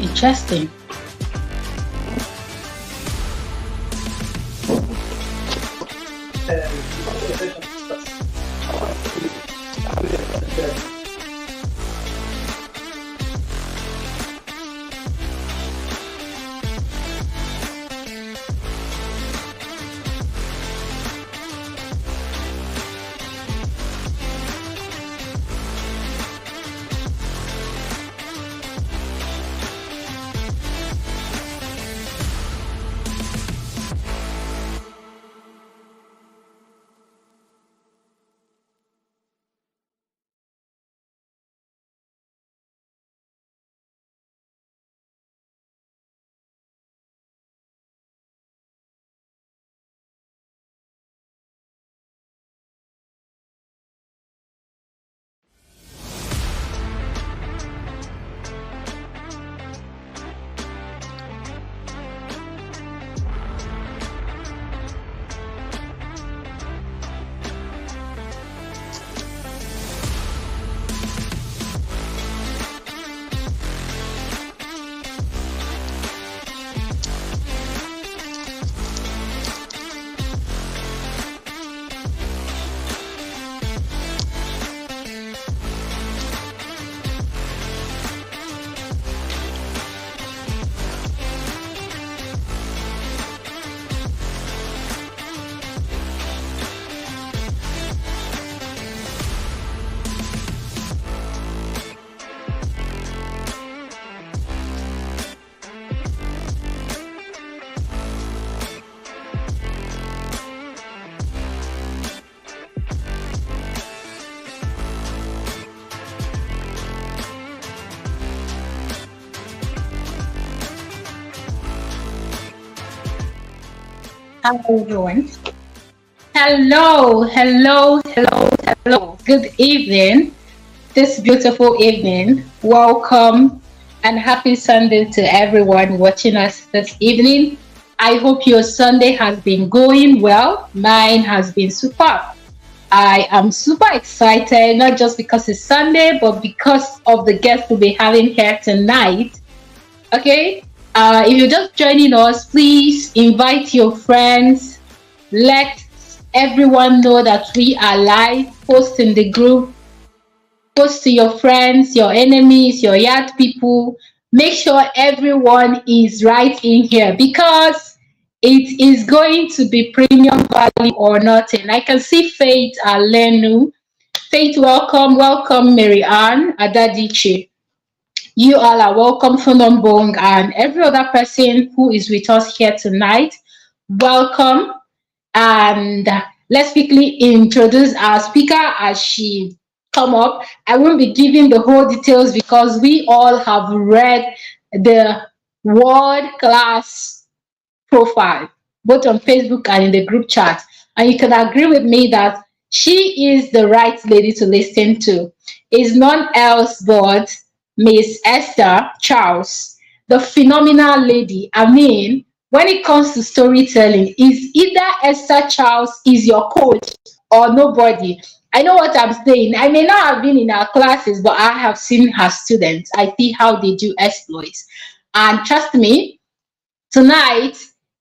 Interesting. Hello, everyone. Hello, hello, hello, hello. Good evening. This beautiful evening. Welcome and happy Sunday to everyone watching us this evening. I hope your Sunday has been going well. Mine has been superb. I am super excited, not just because it's Sunday, but because of the guests we'll be having here tonight. Okay. If you're just joining us, please invite your friends. Let everyone know that we are live. Post in the group. Post to your friends, your enemies, your yard people. Make sure everyone is right in here because it is going to be premium value or nothing. I can see Faith Alenu. Faith, welcome. Welcome, Mary Ann Adadichi. You all are welcome, Funombong, and every other person who is with us here tonight. Welcome. And let's quickly introduce our speaker as she come up. I won't be giving the whole details because we all have read the world class profile, both on Facebook and in the group chat. And you can agree with me that she is the right lady to listen to. Is none else but Miss Esther Charles, the phenomenal lady. I mean, when it comes to storytelling, is either Esther Charles is your coach or nobody. I know what I'm saying. I may not have been in her classes, but I have seen her students. I see how they do exploits. And trust me, tonight,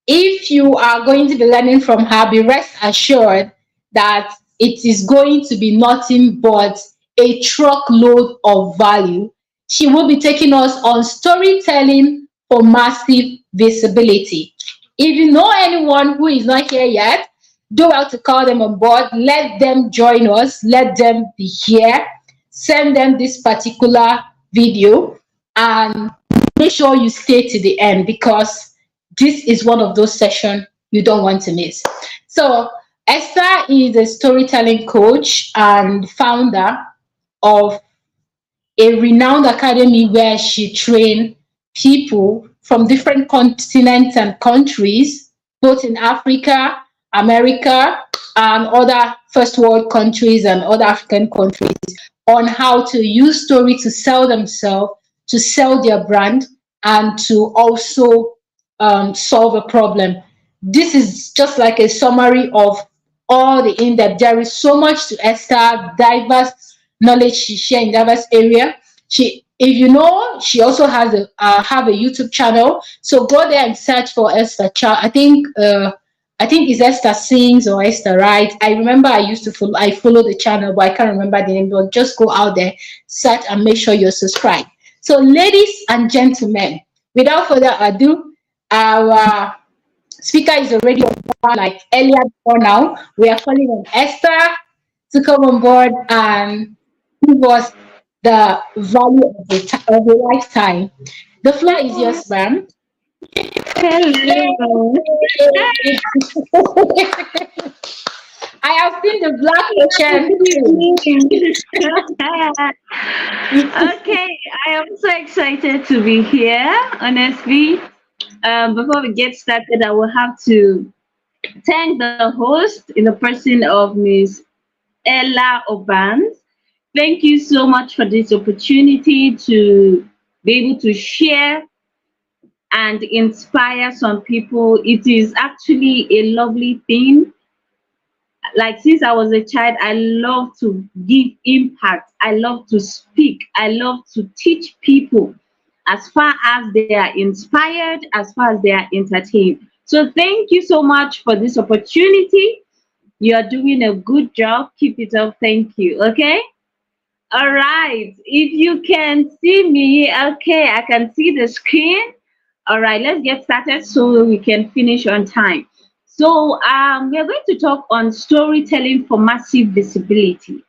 if you are going to be learning from her, be rest assured that it is going to be nothing but a truckload of value. She will be taking us on storytelling for massive visibility. If you know anyone who is not here yet, do well to call them on board. Let them join us. Let them be here. Send them this particular video and make sure you stay to the end because this is one of those sessions you don't want to miss. So Esther is a storytelling coach and founder of a renowned academy where she trained people from different continents and countries, both in Africa, America, and other first world countries and other African countries, on how to use story to sell themselves, to sell their brand, and to also solve a problem. This is just like a summary of all the in-depth. There is so much to Esther, diverse knowledge she shares in diverse area. She If you know, she also has a have a YouTube channel. So go there and search for Esther Charles. I think it's Esther Sings or Esther Writes. I remember I used to follow. I follow the channel, but I can't remember the name. But just go out there, search, and make sure you're subscribed. So, ladies and gentlemen, without further ado, our speaker is already on board. Like earlier before now, we are calling on Esther to come on board and give us the value of a lifetime. The floor is yours, ma'am. Hello. I have seen the black ocean Good evening. too. Okay, I am so excited to be here. Honestly, before we get started, I will have to thank the host in the person of Miss Ella Obans. Thank you so much for this opportunity to be able to share and inspire some people. It is actually a lovely thing. Like since I was a child, I love to give impact. I love to speak. I love to teach people as far as they are inspired, as far as they are entertained. So thank you so much for this opportunity. You are doing a good job. Keep it up. Thank you. Okay. All right. If you can see me, okay, I can see the screen. All right, let's get started so we can finish on time. So, we are going to talk on storytelling for massive visibility.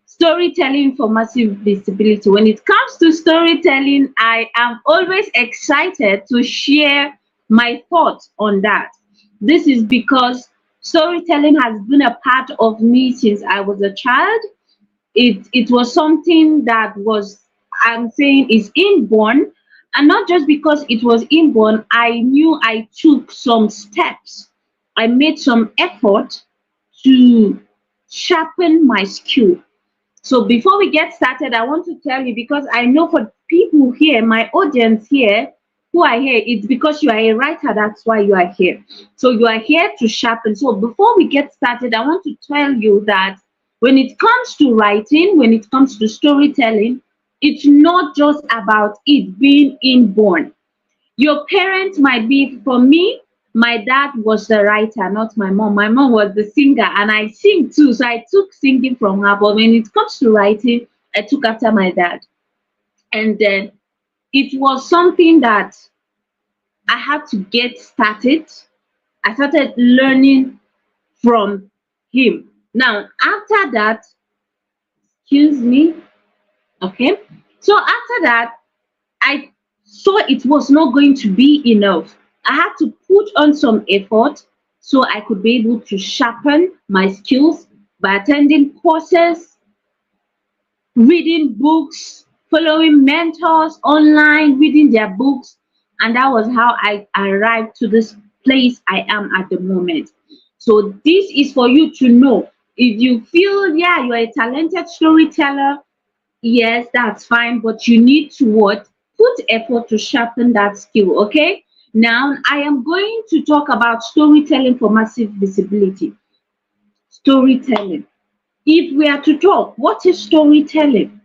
Storytelling for massive visibility. When it comes to storytelling, I am always excited to share my thoughts on that. This is because storytelling has been a part of me since I was a child. It was something that was, I'm saying, is inborn, and not just because it was inborn. I knew I took some steps. I made some effort to sharpen my skill. So before we get started, I want to tell you, because I know for people here, my audience here, who are here, it's because you are a writer, that's why you are here. So you are here to sharpen. So before we get started, I want to tell you that when it comes to writing, when it comes to storytelling, it's not just about it being inborn. Your parents might be, for me, my dad was the writer, not my mom. My mom was the singer, and I sing too. So I took singing from her. But when it comes to writing, I took after my dad. And then it was something that I had to get started. I started learning from him. Now, after that, excuse me, okay. So after that, I saw it was not going to be enough. I had to put on some effort so I could be able to sharpen my skills by attending courses, reading books, following mentors online, reading their books. And that was how I arrived to this place I am at the moment. So, this is for you to know. If you feel, yeah, you're a talented storyteller, yes, that's fine, but you need to what? Put effort to sharpen that skill, okay? Now, I am going to talk about storytelling for massive visibility. Storytelling. If we are to talk, what is storytelling?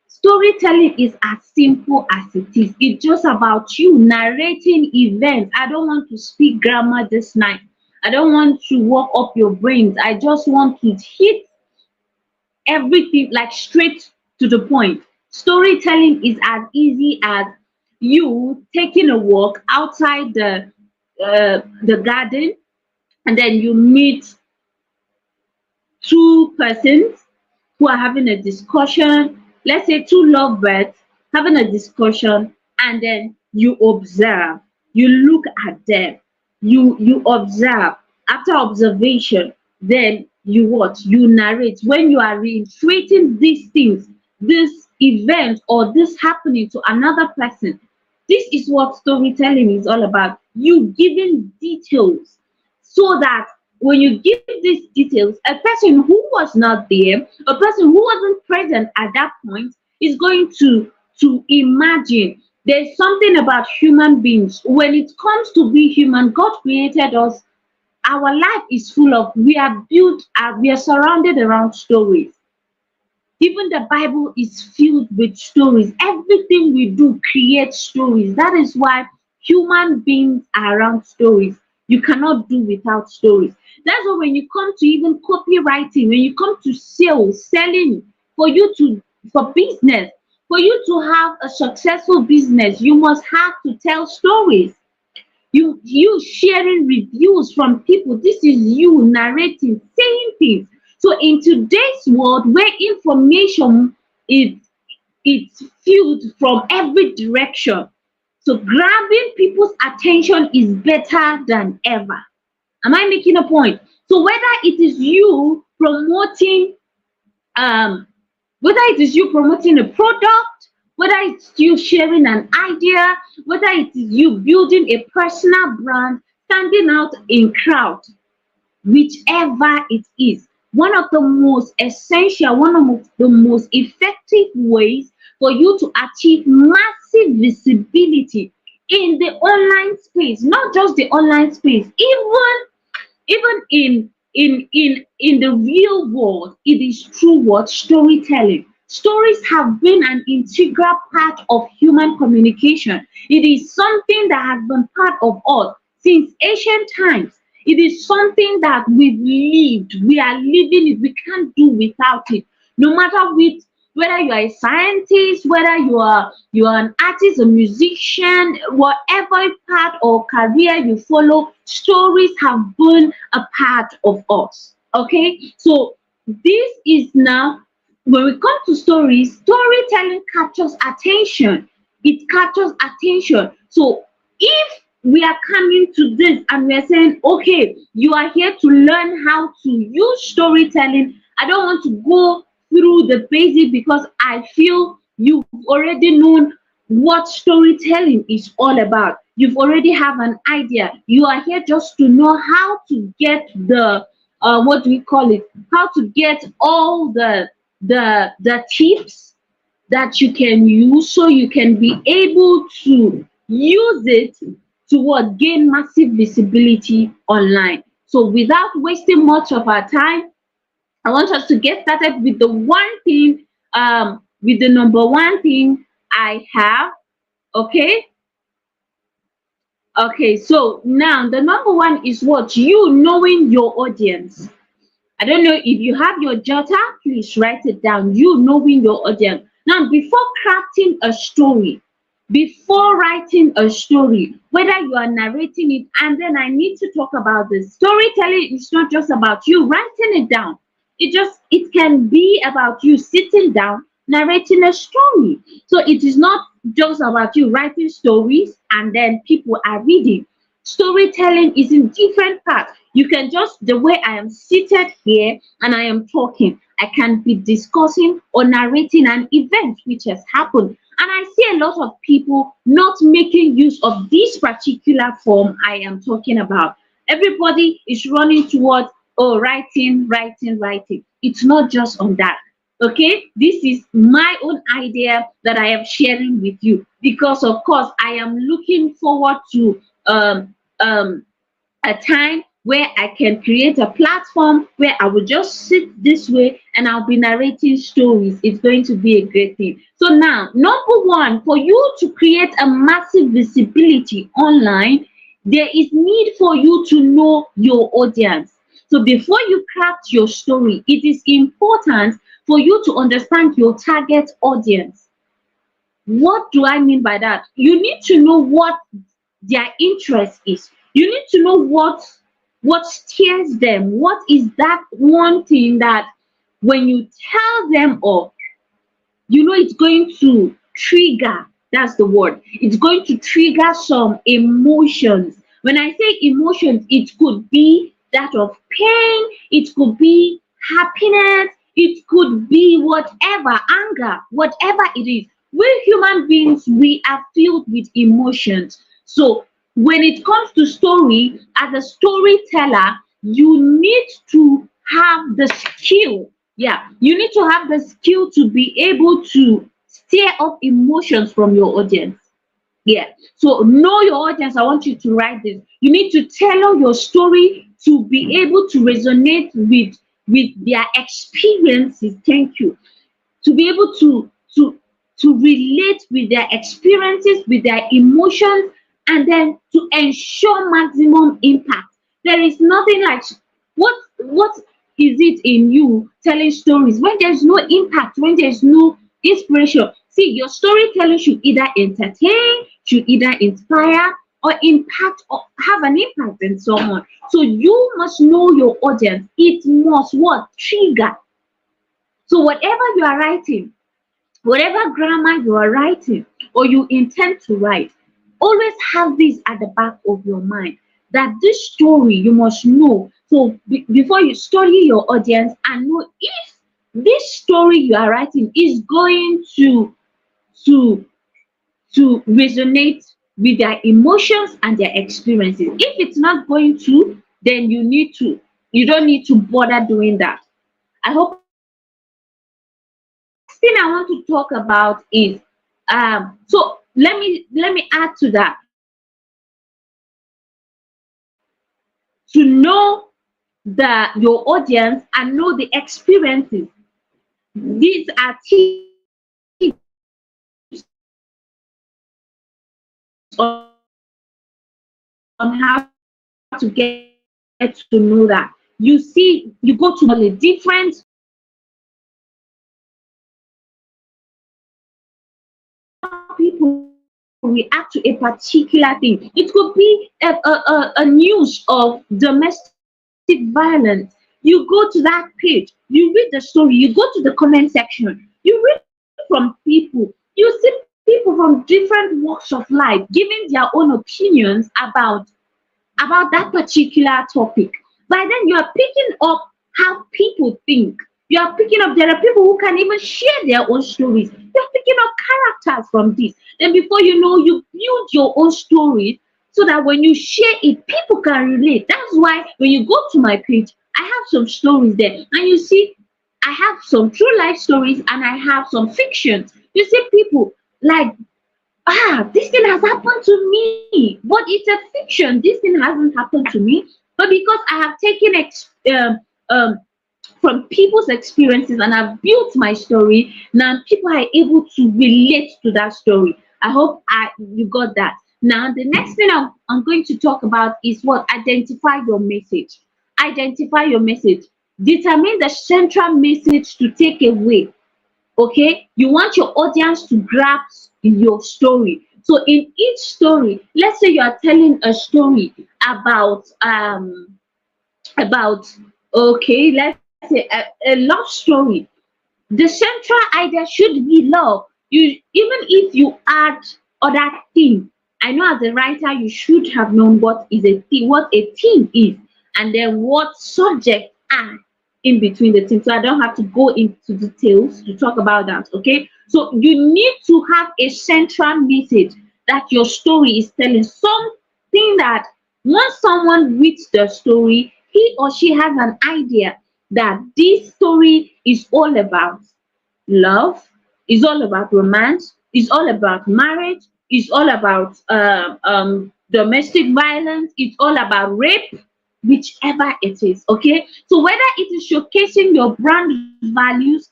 Storytelling is as simple as it is. It's just about you narrating events. I don't want to speak grammar this night. I don't want to work up your brains. I just want to hit everything like straight to the point. Storytelling is as easy as you taking a walk outside the garden, and then you meet two persons who are having a discussion, let's say two lovebirds having a discussion, and then you observe, you look at them, you observe. After observation, then you what? You narrate. When you are reiterating these things, this event or this happening to another person, this is what storytelling is all about. You giving details so that when you give these details, a person who was not there, a person who wasn't present at that point, is going to imagine. There's something about human beings. When it comes to be human, God created us. Our life is full of, we are built, we are surrounded around stories. Even the Bible is filled with stories. Everything we do creates stories. That is why human beings are around stories. You cannot do without stories. That's why when you come to even copywriting, when you come to sales, selling, for you to for business, for you to have a successful business, you must have to tell stories. You sharing reviews from people. This is you narrating, saying things. So in today's world where information is it's filled from every direction, so grabbing people's attention is better than ever. Am I making a point? So whether it is you promoting um whether it is you promoting a product, whether it's you sharing an idea, whether it is you building a personal brand, standing out in crowd, whichever it is, one of the most essential, one of the most effective ways for you to achieve massive visibility in the online space, not just the online space, even in the real world, it is through what storytelling. Stories have been an integral part of human communication. It is something that has been part of us since ancient times. It is something that we've lived. We are living it. We can't do without it. No matter with whether you are a scientist, whether you are an artist, a musician, whatever part or career you follow, stories have been a part of us. Okay, so this is now when we come to stories, storytelling captures attention. It captures attention. So if we are coming to this and we are saying, okay, you are here to learn how to use storytelling, I don't want to go through the basic because I feel you've already known what storytelling is all about. You've already have an idea. You are here just to know how to get the what do we call it? How to get all the tips that you can use so you can be able to use it to what gain massive visibility online. So without wasting much of our time, I want us to get started with the one thing, with the number one thing I have. Okay. Okay. So now the number one is what you knowing your audience. I don't know if you have your jotter, please write it down. You knowing your audience. Now, before crafting a story, before writing a story, whether you are narrating it, and then I need to talk about this. Storytelling is not just about you writing it down. It can be about you sitting down, narrating a story. So it is not just about you writing stories and then people are reading. Storytelling is in different parts. You can just, the way I am seated here and I am talking, I can be discussing or narrating an event which has happened. And I see a lot of people not making use of this particular form I am talking about. Everybody is running towards, oh, writing, writing, writing. It's not just on that. Okay, this is my own idea that I am sharing with you because, of course, I am looking forward to a time where I can create a platform where I will just sit this way and I'll be narrating stories. It's going to be a great thing. So now, number one, for you to create a massive visibility online, there is need for you to know your audience. So before you craft your story, it is important for you to understand your target audience. What do I mean by that? You need to know what their interest is. You need to know what steers them. What is that one thing that when you tell them of, you know it's going to trigger, that's the word, it's going to trigger some emotions. When I say emotions, it could be that of pain, it could be happiness, it could be whatever, anger, whatever it is. We human beings, we are filled with emotions. So when it comes to story, as a storyteller, you need to have the skill. Yeah, you need to have the skill to be able to stir up emotions from your audience. Yeah, so know your audience. I want you to write this. You need to tailor your story to be able to resonate with their experiences. Thank you. to be able to relate with their experiences, with their emotions, and then to ensure maximum impact. There is nothing like what is it in you telling stories when there's no impact, when there's no inspiration? See, your storytelling should either entertain, should either inspire, or impact, or have an impact in someone. So you must know your audience. It must what? Trigger. So whatever you are writing, whatever grammar you are writing or you intend to write, always have this at the back of your mind, that this story you must know. So before you study your audience and know if this story you are writing is going to to resonate with their emotions and their experiences. If it's not going to, then you don't need to bother doing that. I hope I'm making sense. So the next thing I want to talk about is so let me add to that. To know your audience and know the experiences. These are tips on how to get to know your audience. You see, you go to multiple different how people react to a particular thing. It could be a news of domestic violence. You go to that page, you read the story, you go to the comment section, you read from people, you see people from different walks of life giving their own opinions about that particular topic. By then, you are picking up how people think. You are picking up, there are people who can even share their own stories. You're picking up characters from this. Then, before you know, you build your own stories so that when you share it, people can relate. That's why when you go to my page, I have some stories there. And you see, I have some true life stories and I have some fictions. You see, people like, this thing has happened to me, but it's a fiction. This thing hasn't happened to me, but because I have taken from people's experiences and I've built my story, now people are able to relate to that story. I hope you got that. Now the next thing I'm going to talk about is what? Identify your message. Identify your message. Determine the central message to take away. Okay, you want your audience to grasp your story. So in each story, let's say you are telling a story about okay, let's say a love story. The central idea should be love. You, even if you add other things, I know as a writer you should have known what is a theme, what a theme is, and then what subjects are in between the things. So I don't have to go into details to talk about that. Okay, so you need to have a central message that your story is telling, something that once someone reads the story, he or she has an idea that this story is all about love, is all about romance, is all about marriage, is all about domestic violence, it's all about rape, whichever it is. Okay, so whether it is showcasing your brand values,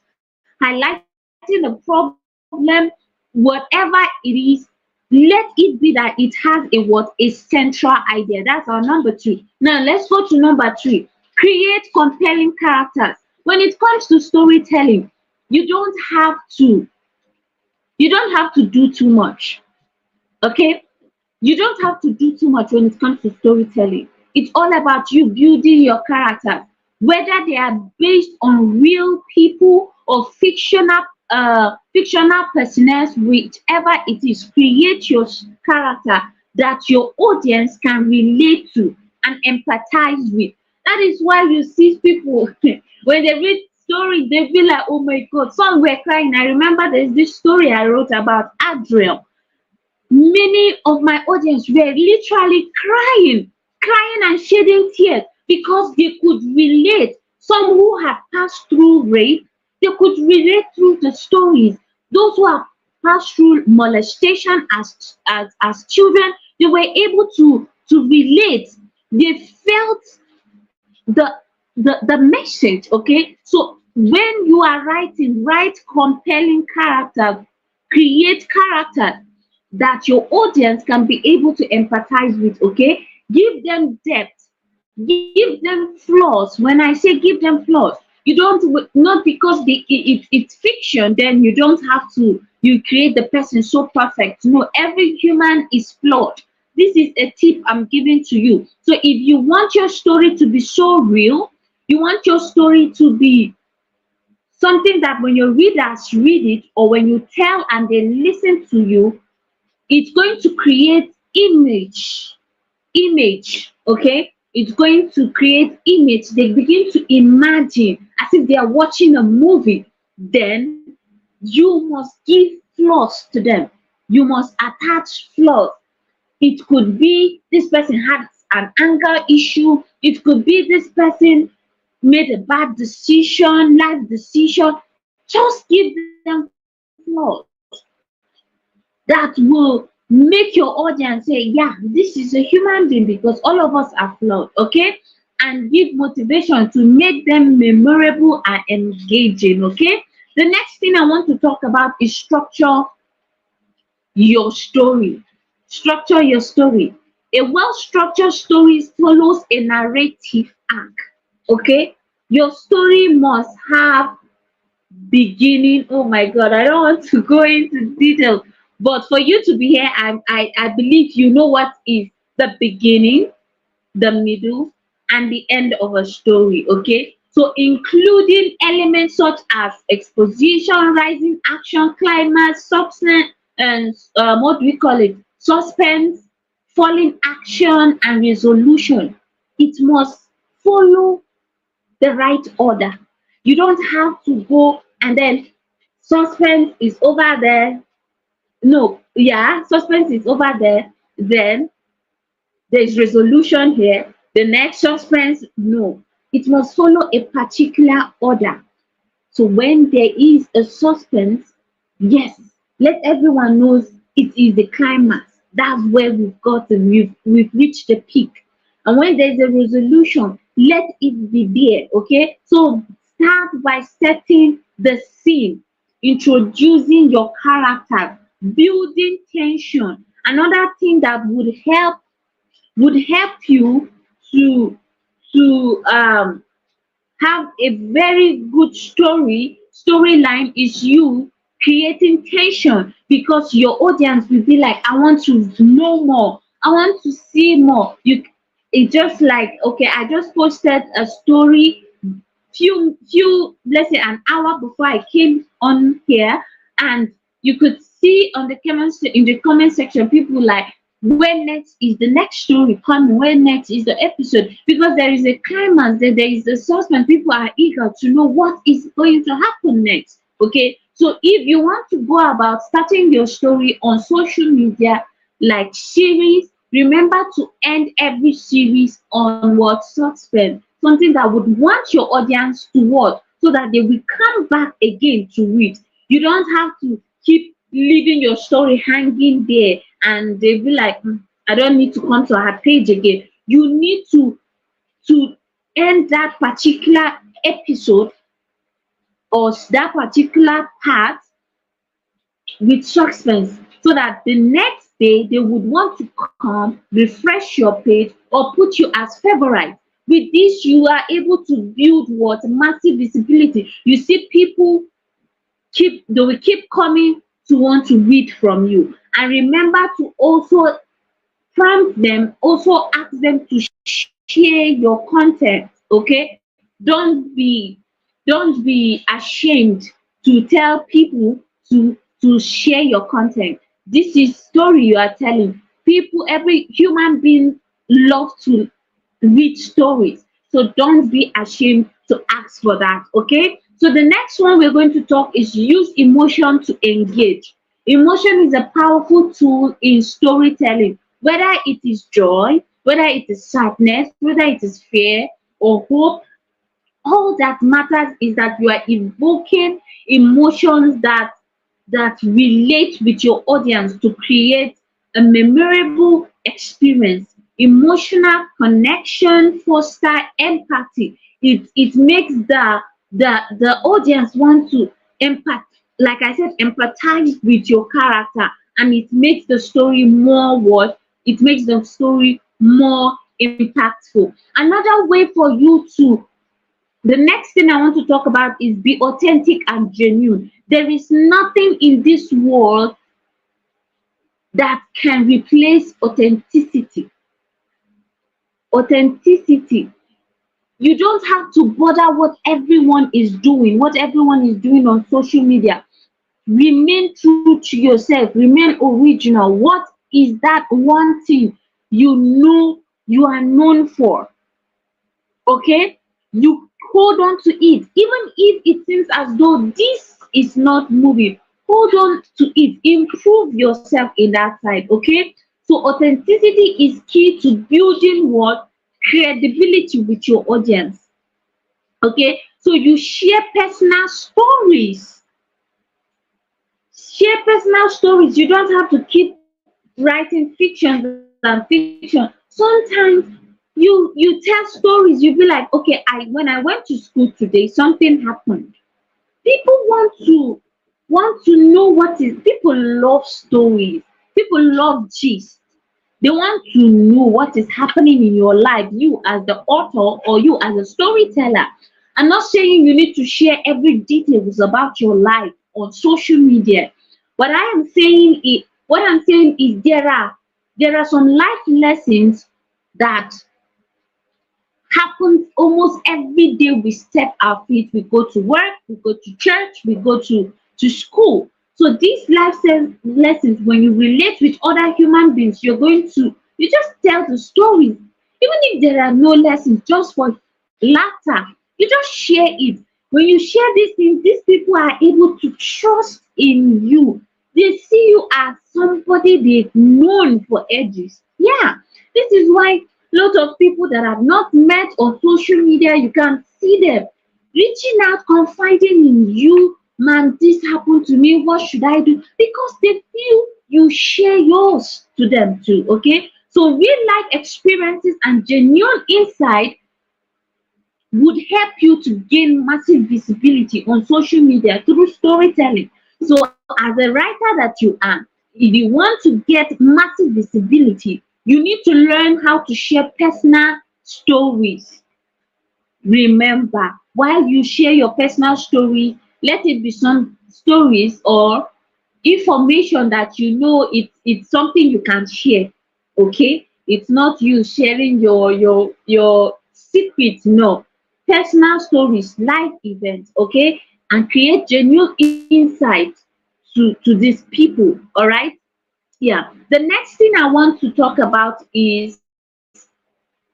highlighting the problem, whatever it is, let it be that it has a what? A central idea. That's our number two. Now let's go to number three. Create compelling characters. When it comes to storytelling, you don't have to you don't have to do too much. Okay, you don't have to do too much when it comes to storytelling. It's all about you building your characters, whether they are based on real people or fictional personas, whichever it is. Create your character that your audience can relate to and empathize with. That is why you see people when they read stories, they feel like, oh my god, some were crying. I remember there's this story I wrote about Adriel. Many of my audience were literally crying and shedding tears because they could relate. Some who had passed through rape, they could relate through the stories. Those who have passed through molestation as children, they were able to relate. They felt the the message. Okay, so when you are writing, write compelling character, create character that your audience can be able to empathize with. Okay, give them depth, give them flaws. When I say give them flaws, you don't, not because it's fiction, then you don't have to, you create the person so perfect. No, every human is flawed. This is a tip I'm giving to you. So if you want your story to be so real, you want your story to be something that when your readers read it, or when you tell and they listen to you, it's going to create image. Okay, it's going to create image. They begin to imagine as if they are watching a movie. Then you must give flaws to them. You must attach flaws. It could be this person had an anger issue. It could be this person made a bad decision, life decision. Just give them flaws that will make your audience say, yeah, this is a human being, because all of us are flawed. Okay, and give motivation to make them memorable and engaging. Okay, the next thing I want to talk about is your story. Structure your story. A well-structured story follows a narrative arc. Okay, your story must have beginning. Oh my god, I don't want to go into detail, but for you to be here, I believe you know what is the beginning, the middle, and the end of a story. Okay, so including elements such as exposition, rising action, climax, substance, and what do we call it, suspense, falling action, and resolution. It must follow the right order. You don't have to go and then suspense is over there. No, yeah, suspense is over there. Then there's resolution here. The next suspense, no. It must follow a particular order. So when there is a suspense, yes, let everyone knows it is the climax. That's where we've gotten, we've reached the peak. And when there's a resolution, let it be there. Okay. So start by setting the scene, introducing your character, building tension. Another thing that would help you to to have a very good storyline is you creating tension, because your audience will be like, I want to know more, I want to see more. You, it's just like, okay, I just posted a story few, let's say an hour before I came on here, and you could see on the comments, in the comment section, people like, when next is the next story coming, when next is the episode, because there is a climax, there is a suspense. People are eager to know what is going to happen next. Okay, so if you want to go about starting your story on social media like series, remember to end every series on what suspense, something that would want your audience to watch, so that they will come back again to read. You don't have to keep leaving your story hanging there, and they be like, I don't need to come to her page again. You need to end that particular episode or that particular part with suspense, so that the next day they would want to come, refresh your page, or put you as favorite. With this, you are able to build what massive visibility. You see, people they will keep coming to want to read from you. And remember to also prompt them, also ask them to share your content. Okay, don't be ashamed to tell people to share your content. This is story you are telling. People, every human being love to read stories. So don't be ashamed to ask for that. Okay. So the next one we're going to talk is use emotion to engage. Emotion is a powerful tool in storytelling, whether it is joy, whether it is sadness, whether it is fear or hope. All that matters is that you are evoking emotions that relate with your audience to create a memorable experience. Emotional connection foster empathy. It makes the audience want to empath, like I said, empathize with your character, and it makes the story more what it makes the story more impactful. Another way for you to the next thing I want to talk about is be authentic and genuine. There is nothing in this world that can replace authenticity. Authenticity. You don't have to bother what everyone is doing on social media. Remain true to yourself, remain original. What is that one thing you know you are known for? Okay, you hold on to it even if it seems as though this is not moving. Hold on to it, improve yourself in that side. Okay, so authenticity is key to building what credibility with your audience. Okay, so you share personal stories. You don't have to keep writing fictions and fiction. Sometimes you tell stories. You be like, okay, I when I went to school today, something happened. People want to know what is. People love stories. People love gist. They want to know what is happening in your life, you as the author or you as a storyteller. I'm not saying you need to share every details about your life on social media. What I'm saying is there are some life lessons that happens almost every day we step our feet. We go to work, we go to church, we go to school. So these lessons, when you relate with other human beings, you just tell the stories. Even if there are no lessons, just for laughter, you just share it. When you share these things, these people are able to trust in you. They see you as somebody they've known for ages. Yeah, this is why lot of people that have not met on social media, you can see them reaching out, confiding in you. Man, this happened to me. What should I do? Because they feel you share yours to them too. Okay. So real life experiences and genuine insight would help you to gain massive visibility on social media through storytelling. So, as a writer that you are, if you want to get massive visibility, you need to learn how to share personal stories. Remember, while you share your personal story, let it be some stories or information that you know it's something you can share. Okay, it's not you sharing your secrets. No, personal stories, life events. Okay, and create genuine insight to these people. All right. Yeah, the next thing I want to talk about is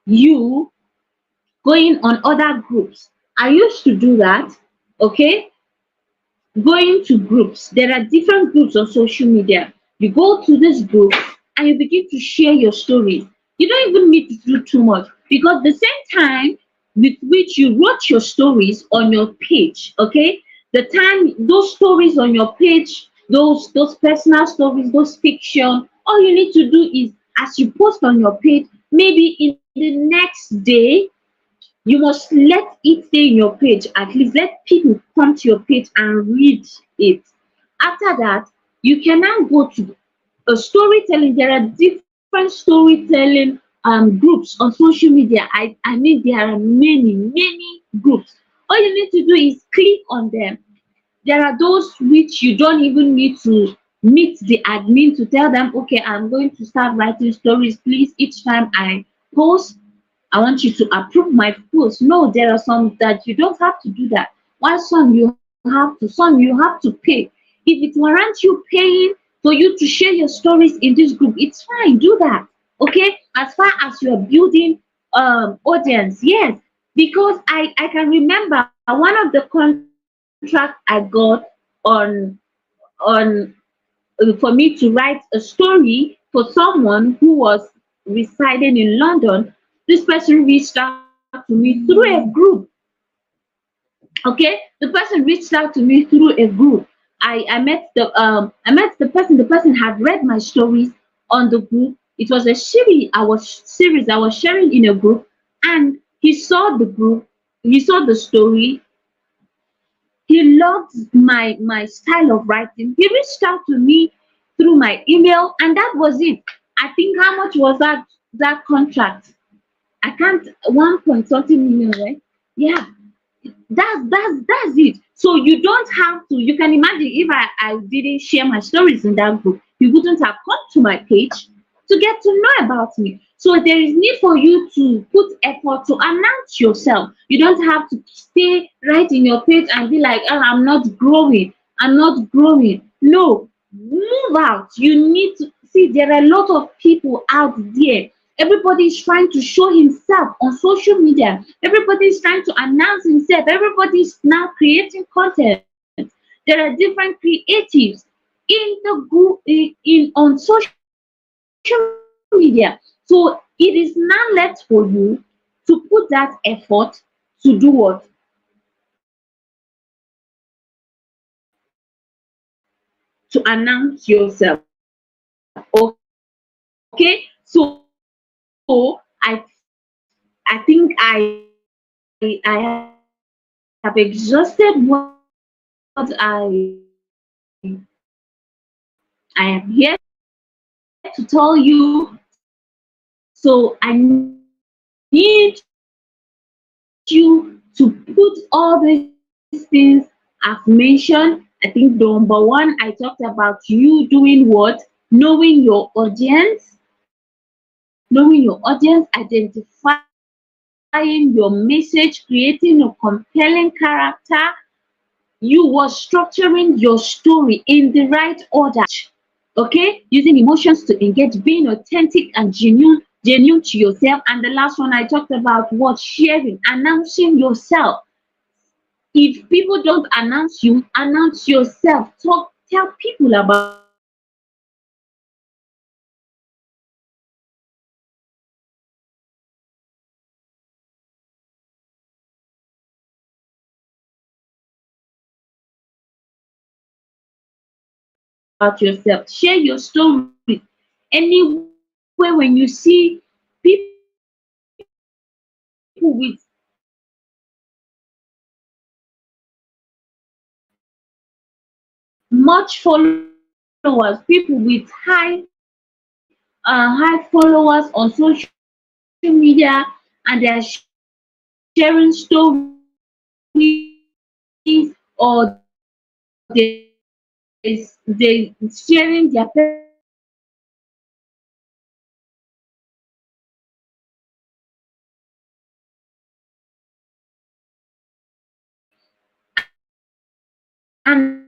you going on other groups. I used to do that. Okay, going to groups. There are different groups on social media. You go to this group and you begin to share your stories. You don't even need to do too much because the same time with which you wrote your stories on your page, okay? The time those stories on your page, those personal stories, those fiction, all you need to do is as you post on your page, maybe in the next day you must let it stay in your page. At least let people come to your page and read it. After that, you can now go to a storytelling. There are different storytelling groups on social media. I mean, there are many groups. All you need to do is click on them. There are those which you don't even need to meet the admin to tell them, okay, I'm going to start writing stories. Please, each time I post, I want you to approve my post. No, there are some that you don't have to do that. While some you have to pay. If it warrants you paying for you to share your stories in this group, it's fine. Do that. Okay. As far as you're building audience, yes. Because I can remember one of the contract I got on for me to write a story for someone who was residing in London. This person reached out to me through a group. Okay, the person reached out to me through a group. I met the person had read my stories on the group. It was a series I was sharing in a group, and he saw the group, he saw the story, He loved my style of writing. He reached out to me through my email, and that was it. I think how much was that contract? I can't 1 point something million, right? Yeah, that's it. So you don't have to. You can imagine if I didn't share my stories in that group, you wouldn't have come to my page to get to know about me. So there is need for you to put effort to announce yourself. You don't have to stay right in your page and be like, oh, I'm not growing, I'm not growing. No, move out. You need to see there are a lot of people out there. Everybody is trying to show himself on social media. Everybody is trying to announce himself. Everybody is now creating content. There are different creatives in the group, in on social media. So it is now left for you to put that effort to do what? To announce yourself. Okay, so I think I have exhausted what I am here to tell you. So I need you to put all these things I've mentioned. I think number one, I talked about you doing what? Knowing your audience, knowing your audience, identifying your message, creating a compelling character. You were structuring your story in the right order. Using emotions to engage, being authentic and genuine to yourself. And the last one I talked about what? Sharing, announcing yourself. If people don't announce you, announce yourself. Tell people about yourself. Share your story. Announce yourself. Anywhere when you see people with much followers, people with high followers on social media, and they are sharing stories, or they sharing their personal and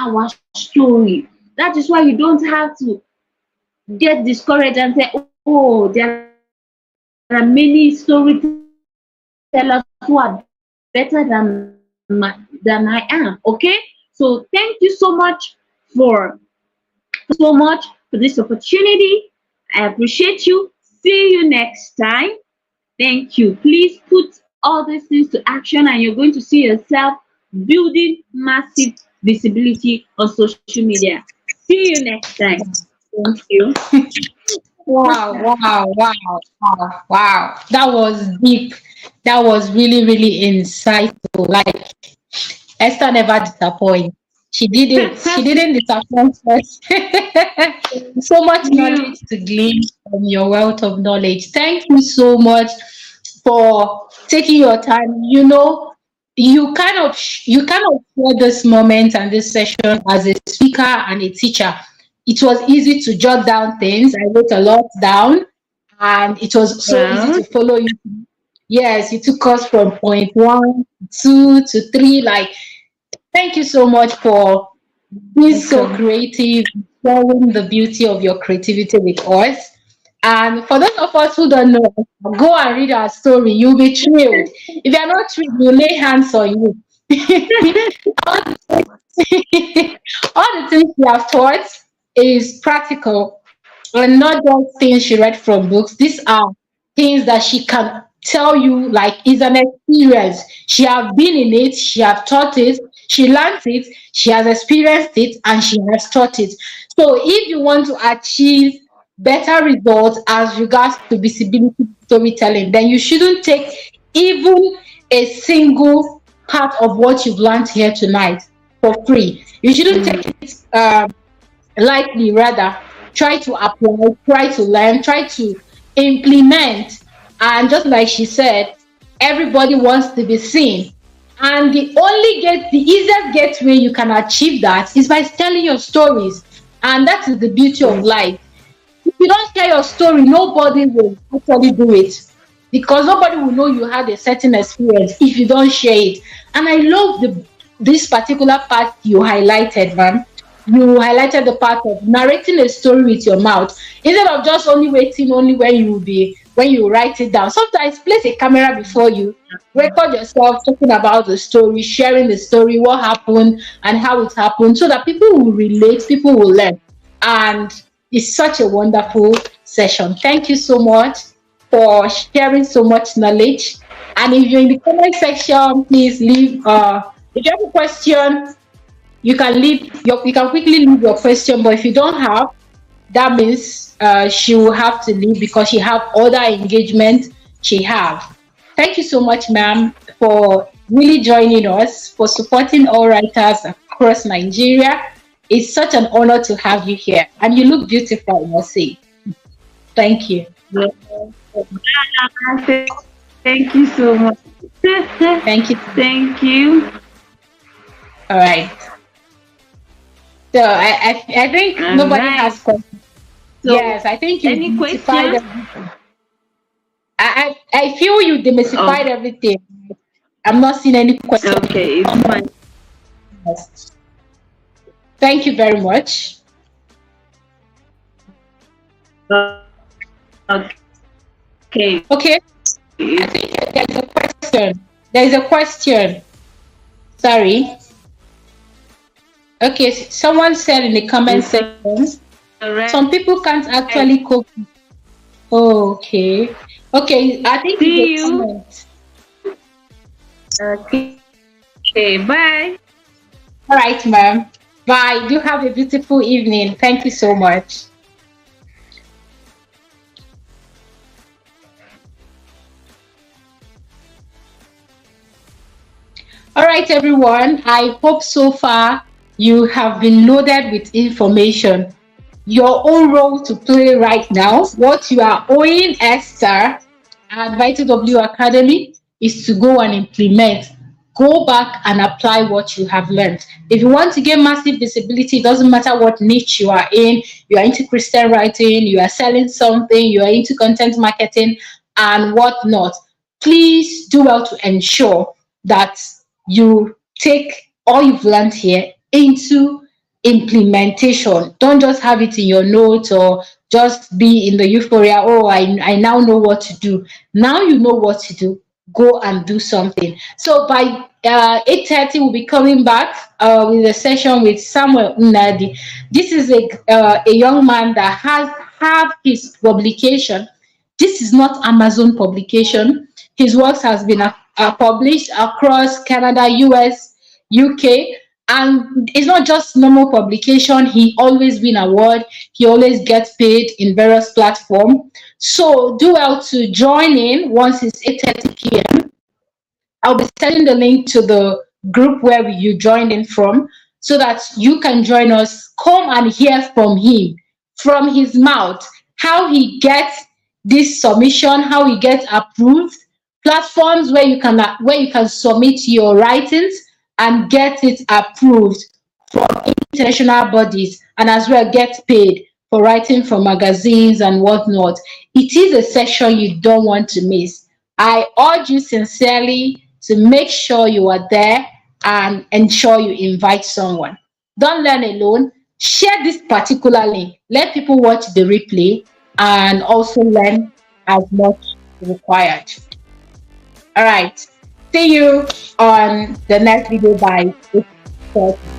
our story. That is why you don't have to get discouraged and say, oh, there are many storytellers who are better than I am. Okay, so thank you so much for so much for this opportunity. I appreciate you. See you next time. Thank you. Please put all these things to action, and you're going to see yourself building massive visibility on social media. See you next time. Thank you. Wow, wow, wow, wow, wow. That was deep. That was really, really insightful. Like Esther never disappoints. She did it. She didn't disappoint us. So much You. knowledge to glean from your wealth of knowledge. Thank you so much for taking your time. you kind of share this moment and this session as a speaker and a teacher. It was easy to jot down things. I wrote a lot down, and it was so easy Well, to follow you. Yes, you took us from point one, two to three. Like, thank you so much for being so welcome. creative, sharing the beauty of your creativity with us. And for those of us who don't know, go and read our story. You'll be thrilled. If you're not thrilled, we'll lay hands on you. all, all the things we have taught is practical and not just things she read from books. These are things that she can tell you, like, is an experience. She have been in it, she have taught it, she learned it, she has experienced it, and she has taught it. So if you want to achieve better results as regards to visibility storytelling, then you shouldn't take even a single part of what you've learned here tonight for free. You shouldn't take Mm, it lightly, rather try to apply, try to learn, try to implement. And just like she said, everybody wants to be seen, and the easiest gateway you can achieve that is by telling your stories. And that is the beauty of mm, life. If you don't share your story, nobody will actually do it, because nobody will know you had a certain experience if you don't share it. And I love this particular part you highlighted, man. You highlighted the part of narrating a story with your mouth instead of just only waiting only when you write it down. Sometimes place a camera before you, record yourself talking about the story, sharing the story, what happened and how it happened, so that people will relate, people will learn. And it's such a wonderful session. Thank you so much for sharing so much knowledge. And if you're in the comment section, please leave. If you have a question, you can quickly leave your question. But if you don't have, that means she will have to leave because she have other engagement she have. Thank you so much, ma'am, for really joining us, for supporting all writers across Nigeria. It's such an honor to have you here, and you look beautiful, I must say. Thank you. yeah. Thank you so much. Thank you. Thank you. All right. So I think All nobody right. has questions. So, Yes, I think you any demystified question? everything. I feel you demystified Oh, everything. I'm not seeing any question in the okay. It's fine. comments. Thank you very much. Okay. Okay, I think there's a question. There's a question. Sorry. Okay, someone said in the comment It's section, alright. some people can't actually cope. Oh, okay. Okay, I think it's See a you. comment. Okay. Okay. Bye. All right, ma'am. Bye. Do have a beautiful evening. Thank you so much. All right, everyone. I hope so far you have been loaded with information. Your own role to play right now, what you are owing Esther at Vital W Academy, is to go and implement. Go back and apply what you have learned. If you want to get massive visibility, it doesn't matter what niche you are in. You are into Christian writing, you are selling something, you are into content marketing and whatnot. Please do well to ensure that you take all you've learned here into implementation. Don't just have it in your notes or just be in the euphoria. Oh, I now know what to do. Now you know what to do. Go and do something. So by 8:30, we'll be coming back with a session with Samuel Unadi. This is a young man that has have his publication. This is not Amazon publication. His works has been published across Canada, US, UK, and it's not just normal publication. He always win award. He always gets paid in various platforms. So do well to join in once it's 8:30 p.m. I'll be sending the link to the group where you joined in from so that you can join us. Come and hear from him, from his mouth, how he gets this submission, how he gets approved, platforms where you can submit your writings and get it approved from international bodies, and as well get paid for writing for magazines and whatnot. It is a session you don't want to miss. I urge you sincerely to make sure you are there and ensure you invite someone. Don't learn alone. Share this particular link. Let people watch the replay and also learn as much required. All right. See you on the next video by 8:30.